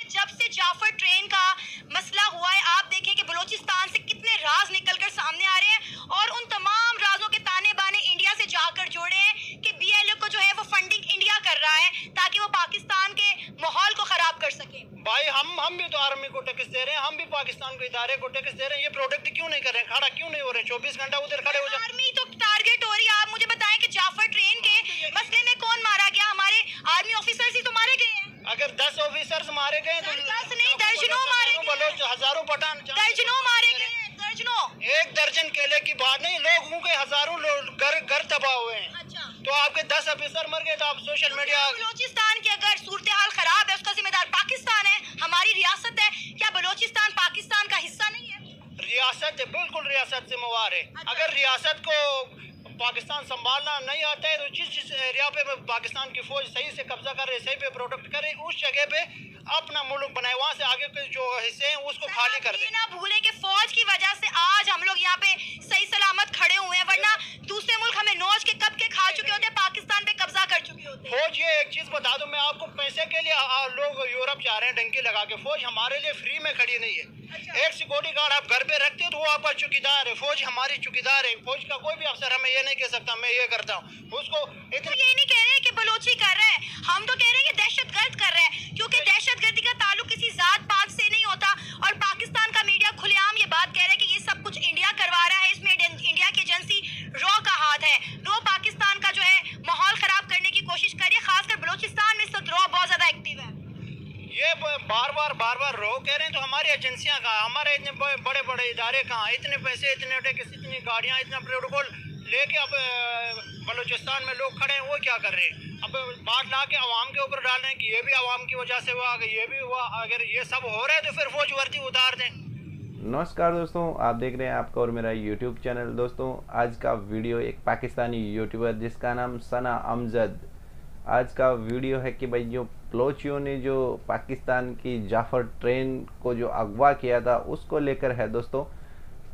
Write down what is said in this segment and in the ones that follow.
जब से जाफर ट्रेन का मसला हुआ है, आप देखें कि बलूचिस्तान से कितने राज निकलकर सामने आ रहे हैं और उन तमाम राजों के ताने बाने इंडिया से जाकर जोड़े हैं कि बीएलओ को जो है वो फंडिंग इंडिया कर रहा है ताकि वो पाकिस्तान के माहौल को खराब कर सके। भाई हम भी तो आर्मी को टैक्स दे रहे हैं, हम भी पाकिस्तान के इदारे को टैक्स दे रहे हैं, ये प्रोडक्ट क्यों नहीं कर रहे हैं, खड़ा क्यों नहीं हो रहे हैं, 24 घंटा उधर खड़े हो जाए। आर्मी तो टारगेट हो रही है। आप मुझे बताएं कि जाफर ट्रेन के मसले में कौन मारा गया? हमारे आर्मी ऑफिसर्स ही तो मारे गए हैं। अगर 10 ऑफिसर्स मारे गए तो 10 नहीं, दर्जनों मारे गए, हजारों पठान, दर्जनों मारे गए, दर्जनों। एक दर्जन केले की बात नहीं, लोगों के हजारों घर तबाह हुए हैं। अच्छा, तो आपके 10 ऑफिसर मर गए तो आप सोशल मीडिया। बलूचिस्तान की अगर सूरत हाल खराब है उसका जिम्मेदार पाकिस्तान है, हमारी रियासत है। क्या बलूचिस्तान पाकिस्तान का हिस्सा नहीं है? रियासत है, बिल्कुल रियासत जिम्मेवार है। अच्छा। अगर रियासत को पाकिस्तान संभालना नहीं आता है तो जिस एरिया पे पाकिस्तान की फौज सही से कब्जा कर रही है, सही पे प्रोटेक्ट करे, उस जगह पे अपना मुल्क बनाए, वहाँ से आगे के जो हिस्से हैं उसको खाली कर दे। ना भूलें कि फौज की वजह से आज हम लोग यहाँ पे सही सलामत खड़े हुए हैं, वरना दूसरे मुल्क हमें नोच के कब के खा चुके होते, पाकिस्तान पे कब्जा कर चुके होते। फौज, ये एक चीज बता दूं मैं आपको, पैसे के लिए लोग यूरोप जा रहे हैं डंकी लगा के, फौज हमारे लिए फ्री में खड़ी नहीं है। अच्छा। एक सिक्योरिटी गार्ड आप घर पे रखते हो तो वो आपका चौकीदार है, फौज हमारी चौकीदार है। फौज का कोई भी अफसर हमें ये नहीं कह सकता मैं ये करता हूँ उसको। तो ये नहीं कह रहे कि बलोची कर रहे हैं, हम तो कह रहे हैं कि दहशतगर्द कर रहे हैं, क्योंकि दहशतगर्दी का ताल्लुक किसी जात पात से नहीं होता। और पाकिस्तान का मीडिया खुलेआम ये बात कह रहा है कि ये सब कुछ इंडिया करवा रहा है, इसमें इंडिया की एजेंसी रॉ का हाथ है। रॉ पाकिस्तान का जो है माहौल खराब करने की कोशिश कर रही है, खासकर बलूचिस्तान में इस वक्त रॉ बहुत ज्यादा एक्टिव है। ये बार बार रो कह रहे हैं तो हमारी एजेंसियां कहाँ, हमारे इतने बड़े बड़े इदारे कहाँ, इतने पैसे, इतने टैक्स, इतनी गाड़ियाँ, इतना प्रोटोकॉल लेके अब बलूचिस्तान में लोग खड़े हैं, वो क्या कर रहे हैं? अब बात ला के आवाम के ऊपर डाल रहे हैं कि ये भी आवाम की वजह से हुआ, ये भी हुआ। अगर ये सब हो रहा है तो फिर फौज वर्दी उतार दें। नमस्कार दोस्तों, आप देख रहे हैं आपका और मेरा यूट्यूब चैनल। दोस्तों, आज का वीडियो एक पाकिस्तानी यूट्यूबर जिसका नाम सना अमजद, आज का वीडियो है कि भाई जो बलोचियों ने जो पाकिस्तान की जाफर ट्रेन को जो अगवा किया था उसको लेकर है। दोस्तों,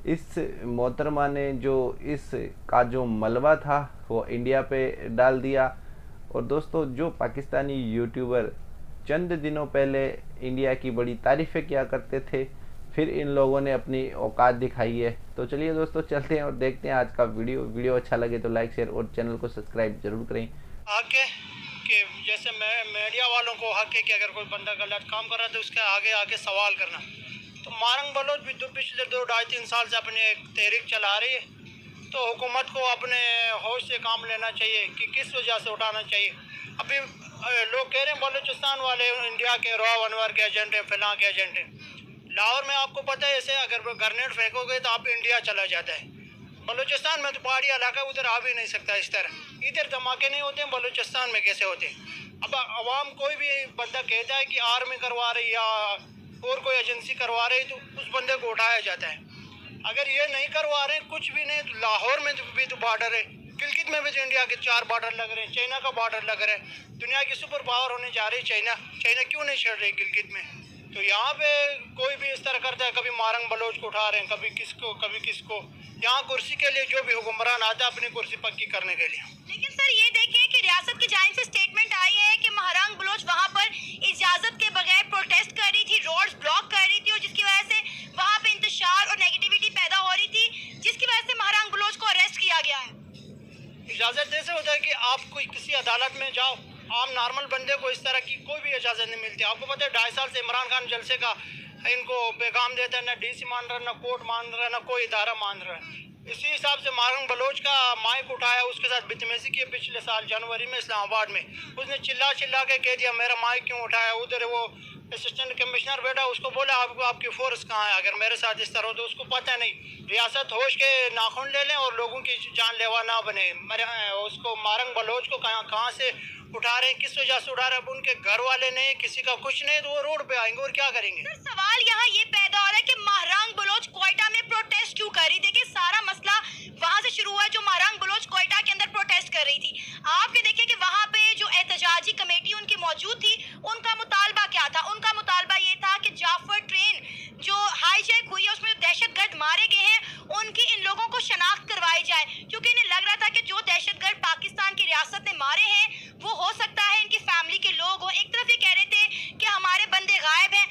इस मोहतरमा ने जो इस का जो मलबा था वो इंडिया पे डाल दिया। और दोस्तों, जो पाकिस्तानी यूट्यूबर चंद दिनों पहले इंडिया की बड़ी तारीफ़ें किया करते थे, फिर इन लोगों ने अपनी औकात दिखाई है। तो चलिए दोस्तों, चलते हैं और देखते हैं आज का वीडियो अच्छा लगे तो लाइक शेयर और चैनल को सब्सक्राइब जरूर करें। हक है कि जैसे मीडिया वालों को हक है कि अगर कोई बंदा गलत काम कर रहा है तो उसके आगे आके सवाल करना। तो मारंग बलोच भी पिछले 2-2.5-3 साल से अपनी एक तहरीक चला रही है, तो हुकूमत को अपने होश से काम लेना चाहिए कि किस वजह से उठाना चाहिए। अभी लोग कह रहे हैं बलूचिस्तान वाले इंडिया के रॉ अनवर के एजेंट हैं, फिलहाल के एजेंट हैं। लाहौर में आपको पता है ऐसे अगर ग्रेनेड फेंकोगे तो आप इंडिया चला जाता है। बलूचिस्तान में तो पहाड़ी इलाका, उधर आ भी नहीं सकता इस तरह। इधर धमाके नहीं होते हैं, बलूचिस्तान में कैसे होते हैं? अब आवाम कोई भी बंदा कहता है कि आर्मी करवा रही या और कोई एजेंसी करवा रही तो उस बंदे को उठाया जाता है। अगर ये नहीं करवा रहे, कुछ भी नहीं, तो लाहौर में भी तो बॉर्डर है, गिलगित में भी तो इंडिया के 4 बॉर्डर लग रहे हैं, चाइना का बॉर्डर लग रहा है। दुनिया की सुपर पावर होने जा रही चाइना क्यों नहीं छेड़ रही गिलगित में? तो यहाँ पे कोई भी इस तरह करता है, कभी मारंग बलोच को उठा रहे हैं, कभी किसको। यहाँ कुर्सी के लिए जो भी हुक्मरान आता है अपनी कुर्सी पक्की करने के लिए। लेकिन सर ये देखें कि रियासत की जानिब से स्टेटमेंट आई है कि महारंग बलोच वहाँ पर इजाजत के बगैर प्रोटेस्ट कर रही थी, रोड्स ब्लॉक कर रही थी, और जिसकी वजह से वहाँ पे इंतशार और नेगेटिविटी पैदा हो रही थी, जिसकी वजह से महारंग बलोच को अरेस्ट किया गया है। इजाजत ऐसे होता है कि आप कोई किसी अदालत में जाओ, आम नॉर्मल बंदे को इस तरह की कोई भी इजाज़त नहीं मिलती। आपको पता है 2.5 साल से इमरान खान जलसे का इनको पैगाम देता है, ना डीसी मान रहा है, ना कोर्ट मान रहा है, ना कोई इदारा मान रहा है। इसी हिसाब से मारंग बलोच का माइक उठाया, उसके साथ बदतमीजी की पिछले साल जनवरी में इस्लामाबाद में। उसने चिल्ला के कह दिया मेरा माइक क्यों उठाया। उधर वो असिस्टेंट कमिश्नर बैठा, उसको बोला आपकी फोर्स कहाँ है? अगर मेरे साथ इस तरह हो तो उसको पता नहीं। रियासत होश के नाखून ले लें और लोगों की जानलेवा ना बने। उसको मारंग बलोच को कहाँ से उठा रहे हैं, किस वजह से उठा रहे हैं? अब उनके घर वाले नहीं, किसी का कुछ नहीं, तो वो रोड पे आएंगे और क्या करेंगे? सर, सवाल यहाँ ये पैदा हो रहा है कि महारंग बलोच कोयटा में प्रोटेस्ट क्यों कर रही? देखिए, सारा मसला वहाँ से शुरू हुआ, जो महारंग बलोच कोयटा के अंदर प्रोटेस्ट कर रही थी। आपने देखिए कि वहाँ पे जो एहतजाजी कमेटी उनकी मौजूद थी, उनका मुतालबा क्या था? उनका मुतालबा ये था कि जाफर ट्रेन जो हाईजैक हुई है उसमें जो दहशतगर्द मारे गए हैं उनकी इन लोगों को शनाख्त करवाई जाए, क्योंकि इन्हें लग रहा था कि जो दहशतगर्द पाकिस्तान की रियासत ने मारे हैं वो हो सकता है इनकी फैमिली के लोग हो। एक तरफ ये कह रहे थे कि हमारे बंदे गायब हैं,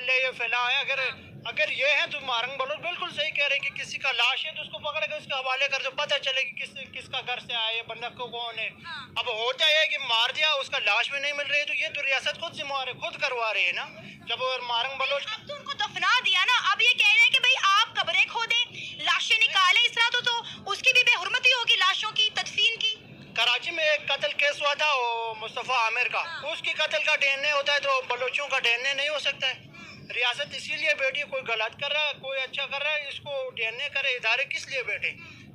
ले ये फैला है। अगर ये है तो मारंग बलोच बिल्कुल सही कह रहे हैं कि किसी का लाश है तो उसको पकड़ के उसके हवाले कर दो, पता चले कि किसका घर से आया, बंदा को कौन है। अब होता है कि मार दिया, उसका लाश भी नहीं मिल रही, तो ये तो रियासत खुद जिम्मेवार है, खुद करवा रही है ना। जब मारंग बलोच अब तो उनको दफना दिया ना, अब ये कह रहे हैं कि भाई आप कब्रें खोदें, लाशें निकालें, इस तरह तो उसकी भी बेहुरमती होगी लाशों की तदफीन की। कराची में एक कत्ल केस हुआ था मुस्तफ़ा आमिर का, उसकी कत्ल का डीएनए होता है तो बलोचों का डीएनए नहीं हो सकता है। रियासत इसीलिए बैठी, कोई गलत कर रहा है कोई अच्छा कर रहा है, इसको डीएनए करे। इदारे किस लिए बैठे?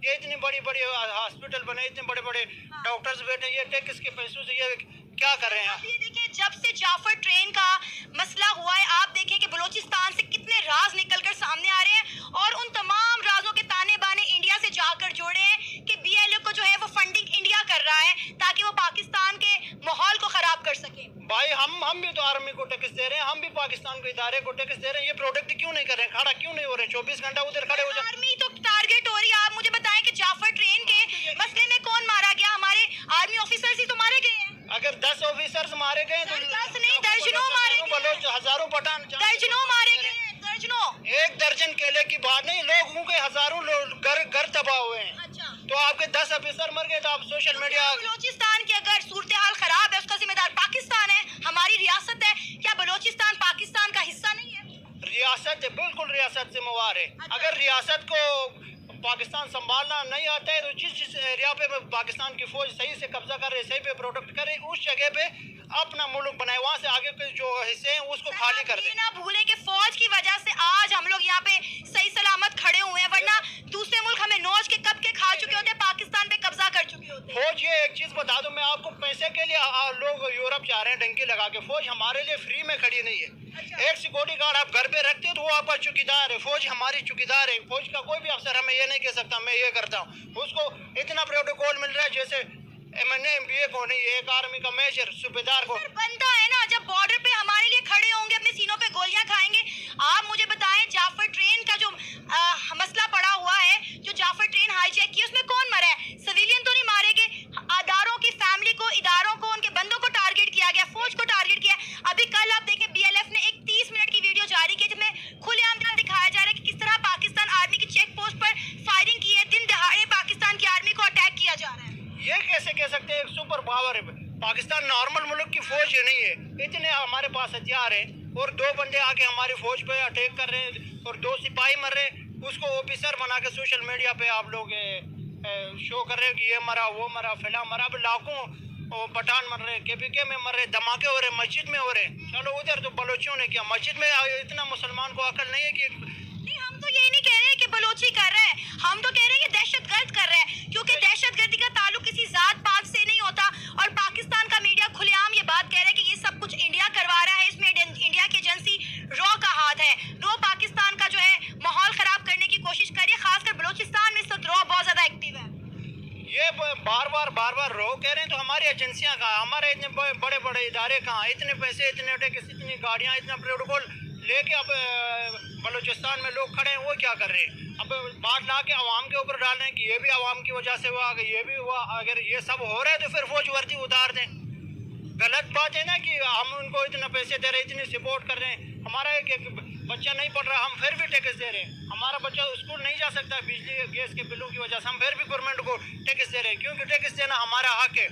ये इतनी बड़ी बड़ी हॉस्पिटल बने, इतने बड़े बड़े डॉक्टर्स बैठे, ये टैक्स के पैसों से ये क्या कर रहे हैं? ये देखिए, जब से जाफर ट्रेन का मसला हुआ है, आप देखें कि बलूचिस्तान से कितने राज निकलकर सामने आ रहे हैं और उन तमाम राजों के ताने बाने इंडिया से जाकर जोड़े हैं कि बीएलओ को जो है वो फंडिंग इंडिया कर रहा है ताकि वो पाकिस्तान के माहौल को खराब कर सके। भाई हम भी तो आर्मी को टैक्स दे रहे हैं, हम भी पाकिस्तान को इदारे को टैक्स दे रहे हैं, ये प्रोडक्ट क्यों नहीं कर रहे हैं? खड़ा क्यों नहीं हो रहे हैं? 24 घंटा उधर खड़े हो जाए। आर्मी तो टारगेट हो रही है। आप मुझे बताएं कि जाफर ट्रेन के मसले में कौन मारा गया? हमारे आर्मी ऑफिसर्स ही तो मारे गए हैं। अगर 10 ऑफिसर्स मारे गए तो 10 नहीं, दर्जनों मारे गए, बलोच हजारों पठान, दर्जनों मारे गए हैं, दर्जनों। एक दर्जन केले की बात नहीं, लोगों के हजारों लोग घर तबाह हुए हैं। अच्छा, तो आपके 10 ऑफिसर मर गए तो आप सोशल मीडिया। बलूचिस्तान की अगर सूरत हाल खराब है उसका जिम्मेदार पाकिस्तान है, हमारी रियासत है। क्या बलूचिस्तान पाकिस्तान का हिस्सा नहीं है? रियासत है, बिल्कुल रियासत जिम्मेवार है। अगर रियासत को पाकिस्तान संभालना नहीं आता है तो जिस एरिया पे पाकिस्तान की फौज सही से कब्जा कर रहे, सही पे प्रोटेक्ट करे, उस जगह पे अपना मुल्क बनाए, वहाँ से आगे के जो हिस्से हैं उसको खाली कर दे। ना भूले कि फौज की वजह से आज हम लोग यहाँ पे सही सलामत खड़े हुए हैं, वरना दूसरे मुल्क हमें नोच के कब के खा चुके होते, पाकिस्तान पे कब्जा कर चुके होते। फौज, ये एक चीज बता दूं मैं आपको, पैसे के लिए लोग यूरोप जा रहे हैं डंकी लगा के, फौज हमारे लिए फ्री में खड़ी नहीं है। एक सिक्योरिटी गार्ड आप घर पे रखते हो तो वो आपका चौकीदार है, फौज हमारी चौकीदार है। फौज का कोई भी अफसर हमें ये नहीं कह सकता मैं ये करता हूँ। उसको इतना प्रोटोकॉल मिल रहा है जैसे MNA MBA को नहीं, एक आर्मी का मेजर सूबेदार को। बनता है ना, जब बॉर्डर पे हमारे लिए खड़े होंगे, अपने सीनों पे गोलियां खाएंगे। आप मुझे बताएं, जाफर ट्रेन का जो मसला पड़ा हुआ है, जो जाफर ट्रेन हाईजैक की, उसमें कौन मरा है? सिविलियन तो नहीं मारे गए, अदारों की फैमिली को, इदारों को, उनके बंदों को टारगेट किया गया, फौज को टारगेट किया। अभी कल आप देखें BLF ने एक 30 मिनट की वीडियो जारी की जिसमें खुलेआम दिखाया जा रहा है कि किस तरह पाकिस्तान आर्मी की चेक पोस्ट पर फायरिंग की है, दिन दहाड़े पाकिस्तान की आर्मी को अटैक किया जा रहा है। ये कैसे कह सकते हैं? एक सुपर पावर है पाकिस्तान, नॉर्मल मुल्क की फौज नहीं है। इतने हमारे पास हथियार है और 2 बंदे आके हमारी फौज पे अटैक कर रहे हैं और 2 सिपाही मर रहे हैं, उसको ऑफिसर बना के सोशल मीडिया पे आप लोग शो कर रहे हैं कि ये मरा वो मरा फला मरा। अब लाखों पठान मर रहे, KPK में मर रहे, धमाके हो रहे, मस्जिद में हो रहे। चलो उधर तो बलोचियों ने किया, मस्जिद में इतना मुसलमान को अकल नहीं है कि नहीं, हम तो यही नहीं कह रहे हैं कि बलोची कर रहे हैं, हम तो कह रहे हैं कि दहशतगर्द कर रहे हैं, क्योंकि दहशतगर्दी का ताल्लुक किसी जात पात से नहीं होता। और पाकिस्तान का मीडिया खुलेआम ये बात कह रहा है कि ये सब कुछ इंडिया करवा रहा है, इसमें इंडिया की एजेंसी रॉ का हाथ है। रॉ पाकिस्तान का जो है माहौल खराब करने की कोशिश कर रही है, खासकर बलूचिस्तान में इस वक्त रॉ बहुत ज्यादा एक्टिव है। ये बार बार रो कह रहे हैं तो हमारी एजेंसियां कहाँ, हमारे इतने बड़े बड़े इदारे कहाँ, इतने पैसे, इतने टैक्स, इतनी गाड़ियाँ, इतना प्रोटोकॉल लेके अब बलूचिस्तान में लोग खड़े हैं, वो क्या कर रहे हैं? अब बात ला के आवाम के ऊपर डाल रहे हैं कि ये भी आवाम की वजह से हुआ, ये भी हुआ। अगर ये सब हो रहा है तो फिर फौज वर्दी उतार दें। गलत बात है ना कि हम उनको इतना पैसे दे रहे हैं, इतनी सपोर्ट कर रहे हैं। हमारा एक बच्चा नहीं पढ़ रहा, हम फिर भी टैक्स दे रहे हैं। हमारा बच्चा स्कूल नहीं जा सकता बिजली गैस के बिलों की वजह से, हम फिर भी गवर्नमेंट को टैक्स दे रहे हैं, क्योंकि टैक्स देना हमारा हक है।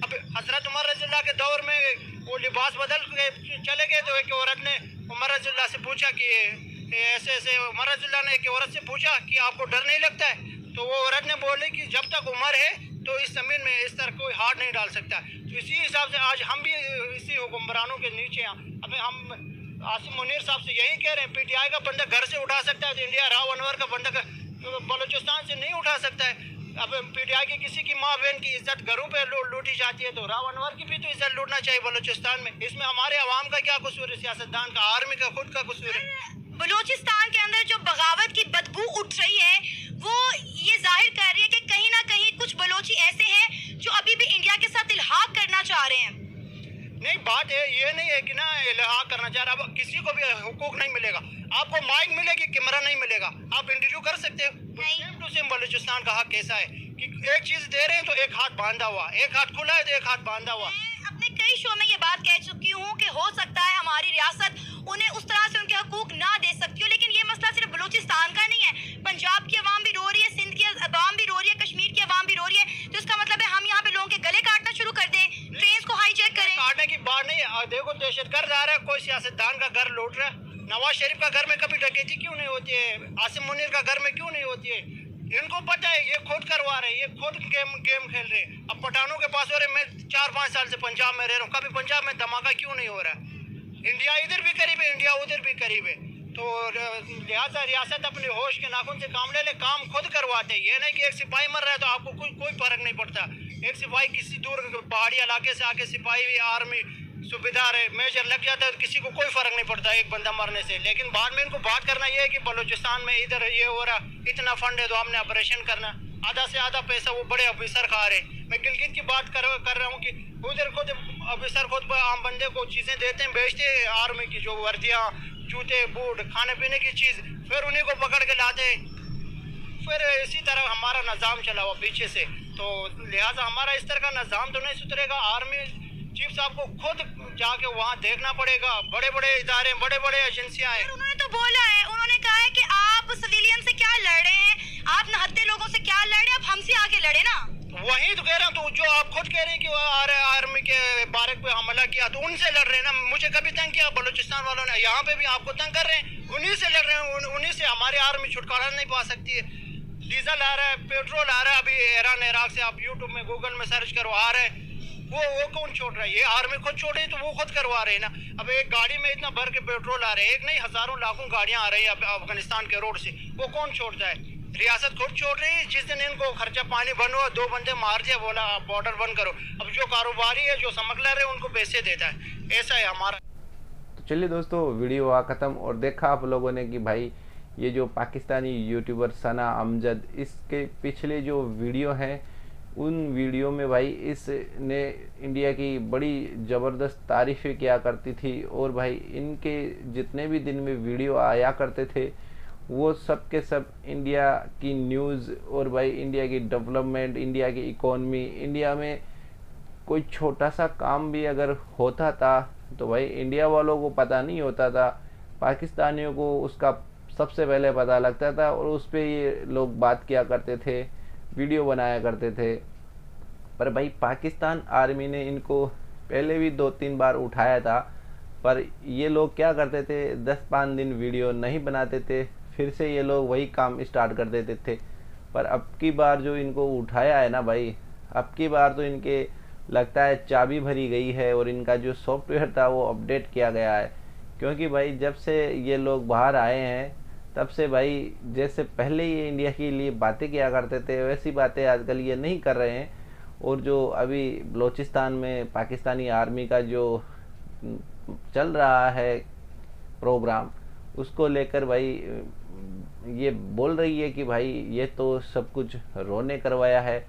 अब हजरत उमर रज़ियल्लाह के दौर में वो लिबास बदल के चले गए तो एक औरत ने उमर रज़ियल्लाह से पूछा कि ऐसे ऐसे, उमर रज़ियल्लाह ने एक औरत से पूछा कि आपको डर नहीं लगता है? तो वो औरत ने बोली कि जब तक उम्र है तो इस ज़मीन में इस तरह कोई हाथ नहीं डाल सकता। तो इसी हिसाब से आज हम भी इसी हुक्मरानों के नीचे हैं। अब हम आसिम मुनीर साहब से यही कह रहे हैं, PTI का बंदा घर से उठा सकता है तो इंडिया राव अनवर का बंदा बलूचिस्तान से नहीं उठा सकता है। अब PTI की किसी की माँ बहन की इज्जत घरों पे लूटी जाती है तो राव अनवर की भी तो इज्जत लूटना चाहिए बलूचिस्तान में। इसमें हमारे अवाम का क्या कसूर है? सियासतदान का, आर्मी का, खुद का कसूर है। बलूचिस्तान के अंदर जो बगावत की बदबू उठ रही है वो ये जाहिर कर रही है कि कहीं ना कहीं कुछ बलोची ऐसे हैं जो अभी भी इंडिया के साथ इल्हाक करना चाह रहे हैं। नहीं, बात है ये नहीं है कि ना इल्हाक करना चाह रहा, अब किसी को भी हुकूक नहीं मिलेगा। आपको माइक मिलेगी, कैमरा नहीं मिलेगा, आप इंटरव्यू कर सकते हो। सेम टू सेम बलूचिस्तान का हक कैसा है कि एक चीज दे रहे हैं तो एक हाथ बांधा हुआ, एक हाथ खुला है तो एक हाथ बांधा हुआ। मैं अपने कई शो में ये बात कह चुकी हूँ कि हो सकता है हमारी रियासत उन्हें उस तरह से उनके हकूक ना दे सकती हो, लेकिन ये मसला सिर्फ बलूचिस्तान का नहीं है। पंजाब की आवाम भी रो रही है, सिंध की आवाम भी रो रही है, कश्मीर की आवाम भी रो रही है। तो इसका मतलब है हम यहाँ पे लोगों के गले काटना शुरू कर दें, ट्रेन को हाईजैक करें। काटने की बात नहीं, देखो दहशतगर्द आ रहा है, कोई सियासतदान का घर लूट रहा है। नवाज शरीफ का घर में कभी डकैती क्यों नहीं होती है? आसिम मुनीर का घर में क्यों नहीं होती है? इनको पता है, ये खुद करवा रहे हैं, ये खुद गेम खेल रहे हैं। अब पठानों के पास हो रहे, मैं 4-5 साल से पंजाब में रह रहा हूँ, कभी पंजाब में धमाका क्यों नहीं हो रहा? इंडिया इधर भी करीब है, इंडिया उधर भी करीब है। तो लिहाजा रियासत अपने होश के नाखून से काम ले ले, काम खुद करवाते हैं। ये नहीं कि एक सिपाही मर रहा है तो आपको कोई फर्क नहीं पड़ता। एक सिपाही किसी दूर पहाड़ी इलाके से आके सिपाही आर्मी सूबेदार है, मेजर लग जाता है तो किसी को कोई फर्क नहीं पड़ता एक बंदा मरने से। लेकिन बाद में इनको बात करना ये है कि बलूचिस्तान में इधर ये हो रहा, इतना फंड है तो हमने ऑपरेशन करना, आधा से आधा पैसा वो बड़े ऑफिसर खा रहे। मैं गिलगित की बात कर रहा हूँ कि उधर खुद ऑफिसर खुद आम बंदे को चीज़ें देते हैं, बेचते हैं, आर्मी की जो वर्दियाँ, जूते, बूट, खाने पीने की चीज़, फिर उन्हीं को पकड़ के लाते हैं। फिर इसी तरह हमारा निज़ाम चला हुआ पीछे से। तो लिहाजा हमारा इस तरह का निज़ाम तो नहीं सुधरेगा। आर्मी चीफ साहब को खुद जाके वहाँ देखना पड़ेगा। बड़े बड़े इदारे, बड़े बड़े एजेंसियाँ हैं। उन्होंने तो बोला है, उन्होंने कहा है कि आप सिविलियन से क्या लड़ रहे हैं, आप नहत्ते लोगों से क्या लड़ रहे हैं, आप हमसे आके लड़े ना। वही तो कह रहा हूँ, तो जो आप खुद कह रहे हैं कि आर्मी के बारक पे हमला किया तो उनसे लड़ रहे हैं ना। मुझे कभी तंग किया बलूचिस्तान वालों ने, यहाँ पे भी आपको तंग कर रहे हैं, उन्हीं से लड़ रहे हैं। उन्हीं से हमारी आर्मी छुटकारा नहीं पा सकती है। डीजल आ रहा है, पेट्रोल आ रहा है, अभी ईरान इराक से आप यूट्यूब में गूगल में सर्च करो, आ रहा है। वो कौन छोड़ रहा है? ये आर्मी खुद छोड़ रही है, तो वो खुद करवा रहे हैं ना। अब एक गाड़ी में इतना भर के पेट्रोल आ रहे हैं, एक नहीं हजारों लाखों गाड़ियां आ रही है अफगानिस्तान के रोड से, वो कौन छोड़ता है? रियासत खुद छोड़ रही है। जिस दिन इनको खर्चा पानी बंद हुआ, 2 बंदे मार दिया, बोला बॉर्डर बंद करो। अब जो कारोबारी है, जो स्मगलर है, उनको पैसे देता है। ऐसा है हमारा। तो चलिए दोस्तों, वीडियो हुआ ख़त्म और देखा आप लोगों ने कि भाई ये जो पाकिस्तानी यूट्यूबर सना अमजद, इसके पिछले जो वीडियो हैं उन वीडियो में भाई इसने इंडिया की बड़ी ज़बरदस्त तारीफ़ें किया करती थी। और भाई इनके जितने भी दिन में वीडियो आया करते थे वो सब के सब इंडिया की न्यूज़ और भाई इंडिया की डेवलपमेंट, इंडिया की इकोनॉमी, इंडिया में कोई छोटा सा काम भी अगर होता था तो भाई इंडिया वालों को पता नहीं होता था, पाकिस्तानियों को उसका सबसे पहले पता लगता था और उस पर ये लोग बात किया करते थे, वीडियो बनाया करते थे। पर भाई पाकिस्तान आर्मी ने इनको पहले भी 2-3 बार उठाया था, पर ये लोग क्या करते थे, 10-5 दिन वीडियो नहीं बनाते थे, फिर से ये लोग वही काम स्टार्ट कर देते थे। पर अब की बार जो इनको उठाया है ना भाई, अब की बार तो इनके लगता है चाबी भरी गई है और इनका जो सॉफ्टवेयर था वो अपडेट किया गया है। क्योंकि भाई जब से ये लोग बाहर आए हैं तब से भाई जैसे पहले ये इंडिया के लिए बातें किया करते थे वैसी बातें आजकल ये नहीं कर रहे हैं। और जो अभी बलूचिस्तान में पाकिस्तानी आर्मी का जो चल रहा है प्रोग्राम, उसको लेकर भाई ये बोल रही है कि भाई ये तो सब कुछ रोने करवाया है,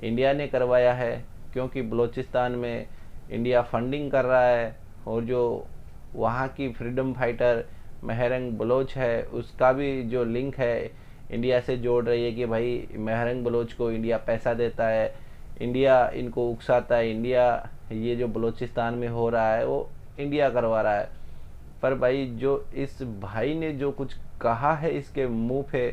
इंडिया ने करवाया है, क्योंकि बलूचिस्तान में इंडिया फंडिंग कर रहा है। और जो वहाँ की फ्रीडम फाइटर महरंग बलोच है उसका भी जो लिंक है इंडिया से जोड़ रही है कि भाई महरंग बलोच को इंडिया पैसा देता है, इंडिया इनको उकसाता है, इंडिया ये जो बलूचिस्तान में हो रहा है वो इंडिया करवा रहा है। पर भाई जो इस भाई ने जो कुछ कहा है इसके मुंह पे,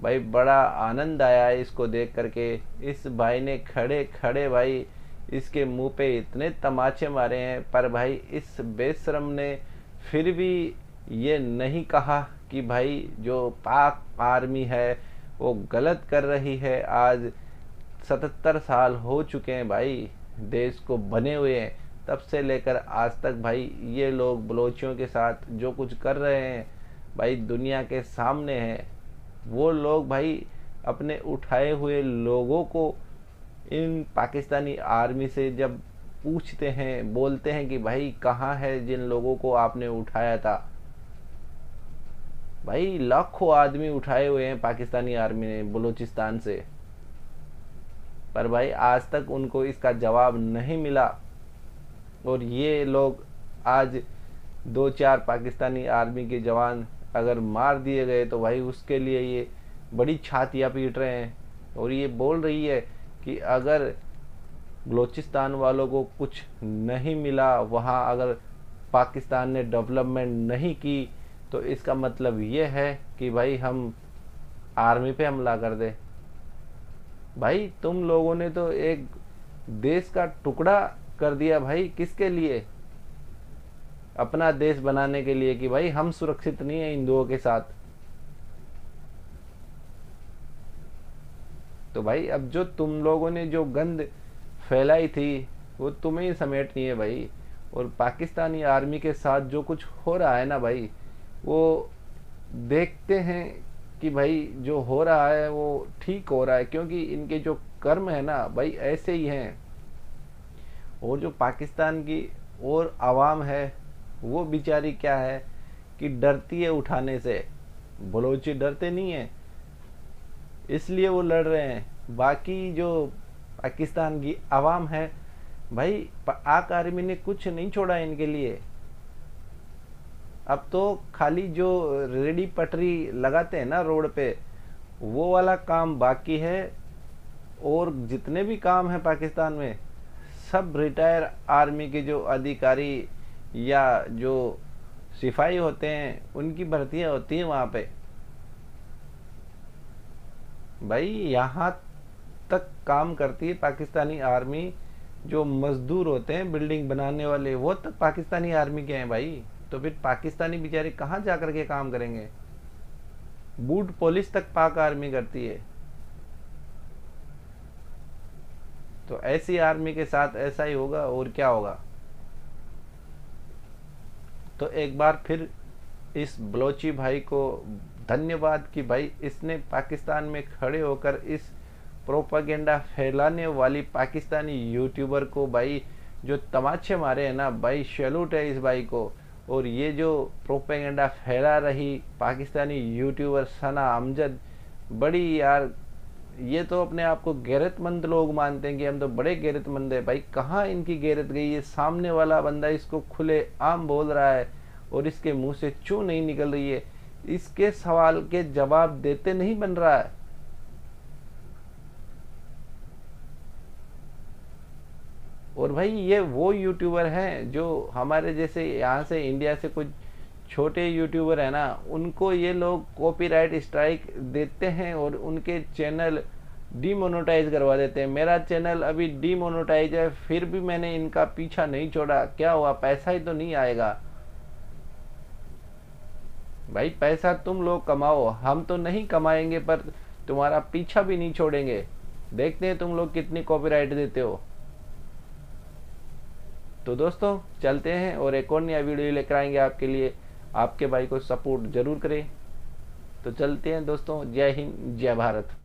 भाई बड़ा आनंद आया है इसको देख करके। इस भाई ने खड़े खड़े भाई इसके मुंह पे इतने तमाचे मारे हैं, पर भाई इस बेशरम ने फिर भी ये नहीं कहा कि भाई जो पाक आर्मी है वो गलत कर रही है। आज 77 साल हो चुके हैं भाई देश को बने हुए हैं, तब से लेकर आज तक भाई ये लोग बलोचियों के साथ जो कुछ कर रहे हैं भाई दुनिया के सामने है। वो लोग भाई अपने उठाए हुए लोगों को इन पाकिस्तानी आर्मी से जब पूछते हैं, बोलते हैं कि भाई कहाँ है जिन लोगों को आपने उठाया था, भाई लाखों आदमी उठाए हुए हैं पाकिस्तानी आर्मी ने बलूचिस्तान से, पर भाई आज तक उनको इसका जवाब नहीं मिला। और ये लोग आज 2-4 पाकिस्तानी आर्मी के जवान अगर मार दिए गए तो भाई उसके लिए ये बड़ी छातियाँ पीट रहे हैं। और ये बोल रही है कि अगर बलूचिस्तान वालों को कुछ नहीं मिला, वहाँ अगर पाकिस्तान ने डेवलपमेंट नहीं की, तो इसका मतलब ये है कि भाई हम आर्मी पे हमला कर दे। भाई तुम लोगों ने तो एक देश का टुकड़ा कर दिया भाई। किसके लिए? अपना देश बनाने के लिए कि भाई हम सुरक्षित नहीं है हिंदुओं के साथ। तो भाई अब जो तुम लोगों ने जो गंद फैलाई थी वो तुम्हें ही समेटनी है भाई। और पाकिस्तानी आर्मी के साथ जो कुछ हो रहा है ना भाई, वो देखते हैं कि भाई जो हो रहा है वो ठीक हो रहा है, क्योंकि इनके जो कर्म है ना भाई ऐसे ही हैं। और जो पाकिस्तान की और आवाम है वो बेचारी क्या है कि डरती है उठाने से। बलोची डरते नहीं है, इसलिए वो लड़ रहे हैं। बाकी जो पाकिस्तान की आवाम है भाई, पाक आर्मी ने कुछ नहीं छोड़ा इनके लिए। अब तो खाली जो रेडी पटरी लगाते हैं ना रोड पे, वो वाला काम बाकी है। और जितने भी काम है पाकिस्तान में, सब रिटायर आर्मी के जो अधिकारी या जो सिपाही होते हैं उनकी भर्तियां होती हैं वहाँ पे। भाई यहाँ तक काम करती है पाकिस्तानी आर्मी। जो मजदूर होते हैं बिल्डिंग बनाने वाले, वो तक पाकिस्तानी आर्मी के हैं भाई। तो फिर पाकिस्तानी बेचारे कहाँ जाकर के काम करेंगे? बूट पुलिस तक पाक आर्मी करती है। तो ऐसी आर्मी के साथ ऐसा ही होगा, और क्या होगा। तो एक बार फिर इस बलोची भाई को धन्यवाद कि भाई इसने पाकिस्तान में खड़े होकर इस प्रोपागेंडा फैलाने वाली पाकिस्तानी यूट्यूबर को भाई जो तमाचे मारे हैं ना भाई, सैल्यूट है इस भाई को। और ये जो प्रोपेगेंडा फैला रही पाकिस्तानी यूट्यूबर सना अमजद, बड़ी यार, ये तो अपने आप को गैरतमंद लोग मानते हैं कि हम तो बड़े गैरतमंद है। भाई कहाँ इनकी गैरत गई? ये सामने वाला बंदा इसको खुले आम बोल रहा है और इसके मुंह से चू नहीं निकल रही है, इसके सवाल के जवाब देते नहीं बन रहा है। और भाई ये वो यूट्यूबर हैं जो हमारे जैसे यहाँ से इंडिया से कुछ छोटे यूट्यूबर है ना, उनको ये लोग कॉपीराइट स्ट्राइक देते हैं और उनके चैनल डीमोनेटाइज करवा देते हैं। मेरा चैनल अभी डीमोनेटाइज है, फिर भी मैंने इनका पीछा नहीं छोड़ा। क्या हुआ? पैसा ही तो नहीं आएगा भाई। पैसा तुम लोग कमाओ, हम तो नहीं कमाएंगे, पर तुम्हारा पीछा भी नहीं छोड़ेंगे। देखते हैं तुम लोग कितनी कॉपीराइट देते हो। तो दोस्तों चलते हैं और एक और नया वीडियो लेकर आएंगे आपके लिए। आपके भाई को सपोर्ट जरूर करें। तो चलते हैं दोस्तों। जय हिंद, जय भारत।